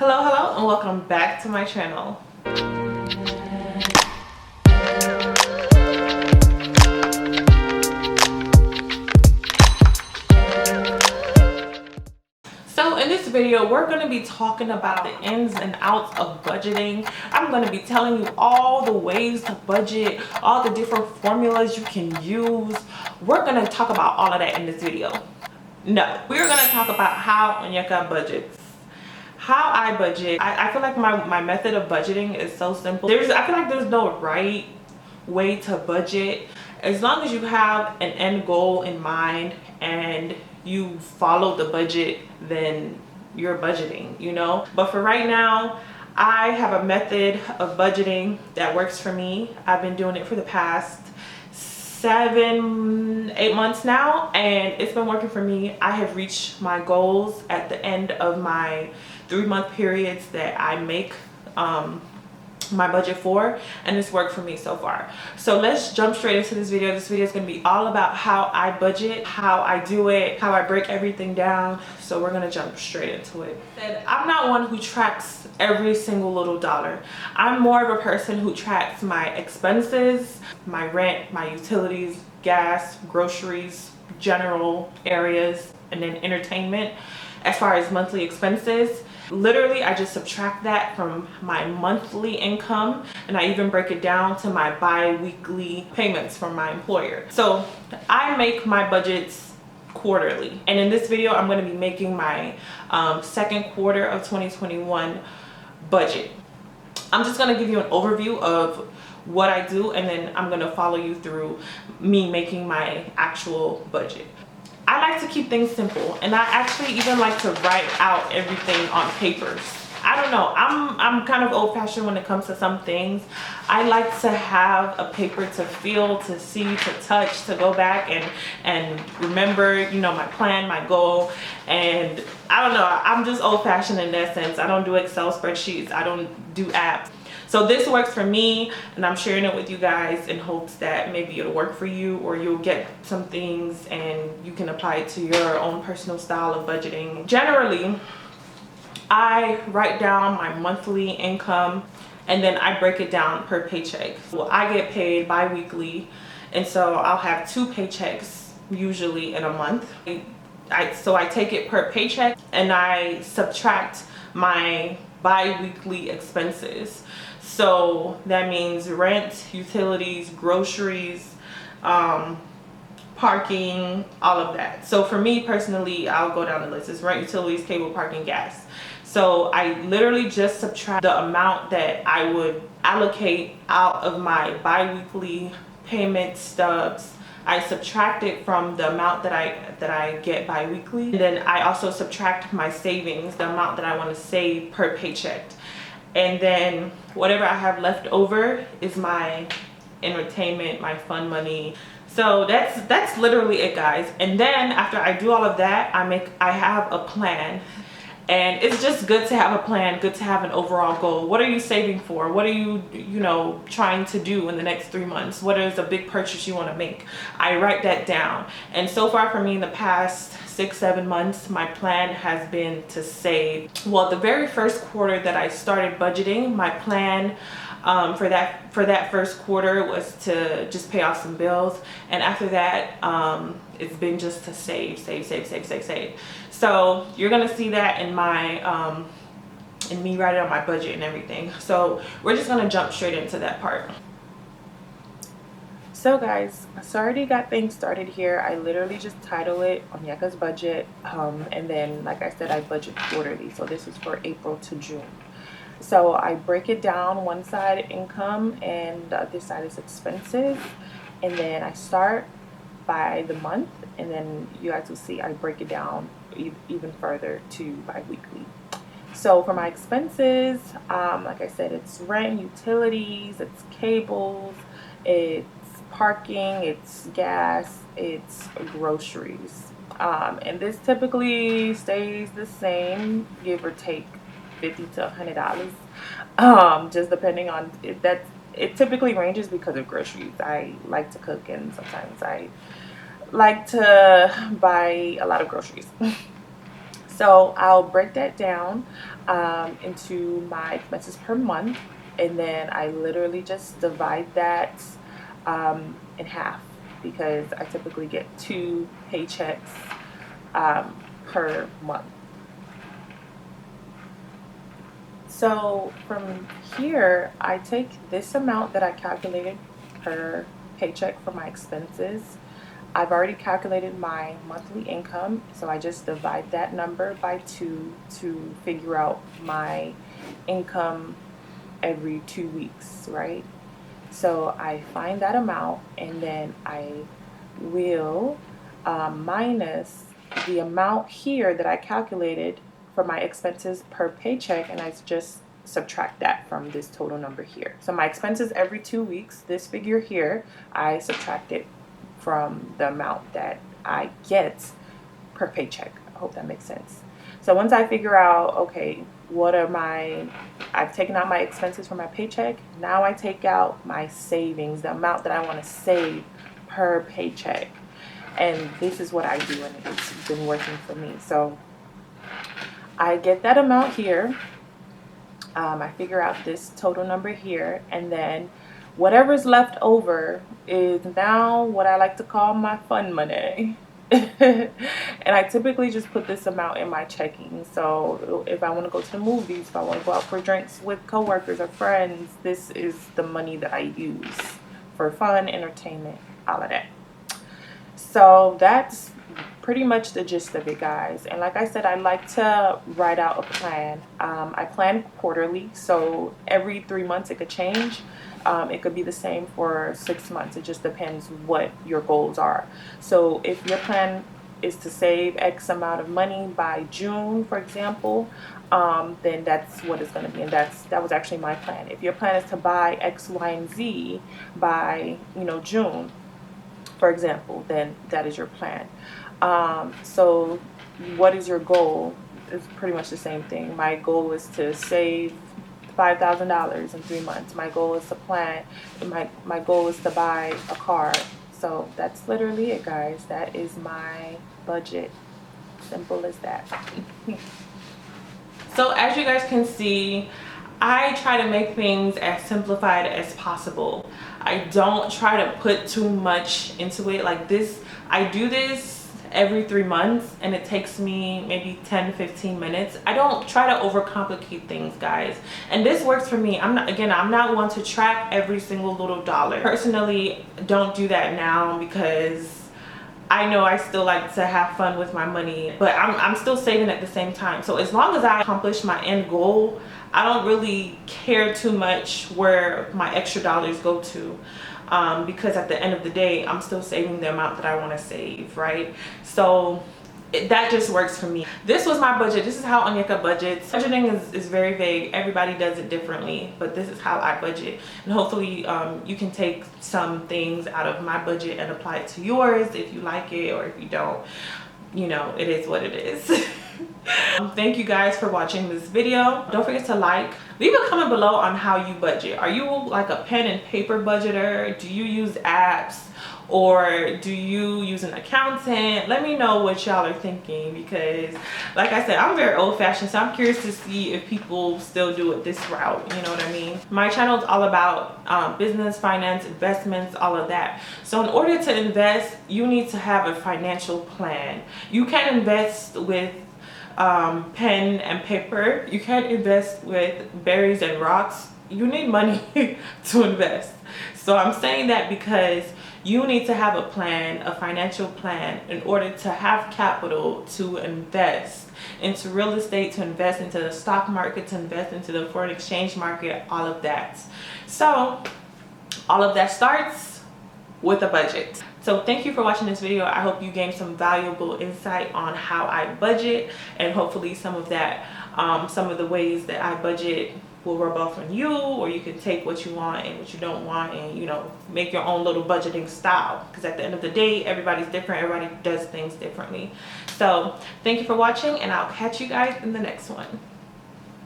Hello, and welcome back to my channel. So in this video, we're going to be talking about the ins and outs of budgeting. I'm going to be telling you all the ways to budget, all the different formulas you can use. We're going to talk about all of that in this video. No, we're going to talk about how Onyeka budgets. How I budget. I feel like my method of budgeting is so simple. I feel like there's no right way to budget. As long as you have an end goal in mind and you follow the budget, then you're budgeting, you know. But for right now, I have a method of budgeting that works for me. I've been doing it for the past 7-8 months now, and it's been working for me. I have reached my goals at the end of my 3-month periods that I make my budget for, and it's worked for me so far. So let's jump straight into this video. This video is going to be all about how I budget, how I do it, how I break everything down. So we're going to jump straight into it. I'm not one who tracks every single little dollar. I'm more of a person who tracks my expenses, my rent, my utilities, gas, groceries, general areas, and then entertainment. As far as monthly expenses, literally I just subtract that from my monthly income, and I even break it down to my bi-weekly payments from my employer. So I make my budgets quarterly, and in this video I'm going to be making my second quarter of 2021 budget. I'm just going to give you an overview of what I do, and then I'm going to follow you through me making my actual budget. I like to keep things simple, and I actually even like to write out everything on papers. I don't know, I'm kind of old-fashioned when it comes to some things. I like to have a paper to feel, to see, to touch, to go back and remember, you know, my plan, my goal. And I don't know, I'm just old-fashioned in that sense. I don't do Excel spreadsheets, I don't do apps. So this works for me, and I'm sharing it with you guys in hopes that maybe it'll work for you, or you'll get some things and you can apply it to your own personal style of budgeting. Generally, I write down my monthly income, and then I break it down per paycheck. Well, I get paid bi-weekly, and so I'll have 2 paychecks usually in a month. So I take it per paycheck, and I subtract my bi-weekly expenses. So that means rent, utilities, groceries, parking, all of that. So for me personally, I'll go down the list. It's rent, utilities, cable, parking, gas. So I literally just subtract the amount that I would allocate out of my bi-weekly payment stubs. I subtract it from the amount that I get bi-weekly. And then I also subtract my savings, the amount that I want to save per paycheck. And then whatever I have left over is my entertainment, my fun money. So that's literally it, guys. And then after I do all of that, I have a plan. And it's just good to have a plan, good to have an overall goal. What are you saving for? What are you trying to do in the next 3 months? What is a big purchase you want to make? I write that down. And so far for me in the past 6-7 months, my plan has been to save. Well, the very first quarter that I started budgeting, my plan for that first quarter was to just pay off some bills, and after that it's been just to save. So you're gonna see that in my in me writing on my budget and everything. So we're just gonna jump straight into that part. So guys, I already got things started here. I literally just title it Onyeka's budget, and then like I said, I budget quarterly. So this is for April to June. So I break it down, one side income and the other side is expenses, and then I start by the month, and then you guys will see I break it down even further to bi-weekly. So for my expenses, like I said, it's rent, utilities, it's cables, it's parking, it's gas, it's groceries, and this typically stays the same, give or take $50 to $100, just depending on it typically ranges because of groceries. I like to cook, and sometimes I like to buy a lot of groceries. So I'll break that down into my expenses per month, and then I literally just divide that in half, because I typically get 2 paychecks per month. So from here, I take this amount that I calculated per paycheck for my expenses. I've already calculated my monthly income, so I just divide that number by 2 to figure out my income every 2 weeks, right? So I find that amount, and then I will minus the amount here that I calculated for my expenses per paycheck, and I just subtract that from this total number here. So my expenses every 2 weeks, this figure here, I subtract it from the amount that I get per paycheck. I hope that makes sense. So once I figure out, okay, I've taken out my expenses from my paycheck, now I take out my savings, the amount that I want to save per paycheck. And this is what I do, and it's been working for me. So I get that amount here. I figure out this total number here, and then whatever's left over is now what I like to call my fun money. And I typically just put this amount in my checking. So if I want to go to the movies, if I want to go out for drinks with coworkers or friends, this is the money that I use for fun, entertainment, all of that. So that's pretty much the gist of it, guys. And like I said, I like to write out a plan. I plan quarterly, so every 3 months it could change. It could be the same for 6 months. It just depends what your goals are. So if your plan is to save X amount of money by June, for example, then that's what it's going to be. And that was actually my plan. If your plan is to buy X, Y, and Z by, June, for example, then that is your plan. So what is your goal? It's pretty much the same thing. My goal is to save $5,000 in 3 months. My goal is to plan. My goal is to buy a car. So that's literally it, guys. That is my budget. Simple as that. So as you guys can see, I try to make things as simplified as possible. I don't try to put too much into it like this. I do this every 3 months, and it takes me maybe 10 to 15 minutes. I don't try to overcomplicate things, guys, and this works for me. I'm not one to track every single little dollar. Personally, don't do that now, because I know I still like to have fun with my money, but I'm still saving at the same time. So as long as I accomplish my end goal, I don't really care too much where my extra dollars go to. Because at the end of the day, I'm still saving the amount that I want to save, right? So that just works for me. This was my budget. This is how Onyeka budgets. Budgeting is very vague. Everybody does it differently, but this is how I budget. And hopefully you can take some things out of my budget and apply it to yours if you like it, or if you don't, it is what it is. Thank you guys for watching this video. Don't forget to leave a comment below on how you budget. Are you like a pen and paper budgeter? Do you use apps, or do you use an accountant? Let me know what y'all are thinking, because like I said, I'm very old-fashioned, so I'm curious to see if people still do it this route. You know what I mean? My channel is all about business, finance, investments, all of that. So in order to invest, you need to have a financial plan. You can invest with pen and paper. You can't invest with berries and rocks. You need money to invest. So I'm saying that because you need to have a plan, a financial plan, in order to have capital to invest into real estate, to invest into the stock market, to invest into the foreign exchange market, all of that. So all of that starts with a budget. So thank you for watching this video. I hope you gained some valuable insight on how I budget, and hopefully some of that, some of the ways that I budget will rub off on you, or you can take what you want and what you don't want, and make your own little budgeting style, because at the end of the day, everybody's different. Everybody does things differently. So thank you for watching, and I'll catch you guys in the next one.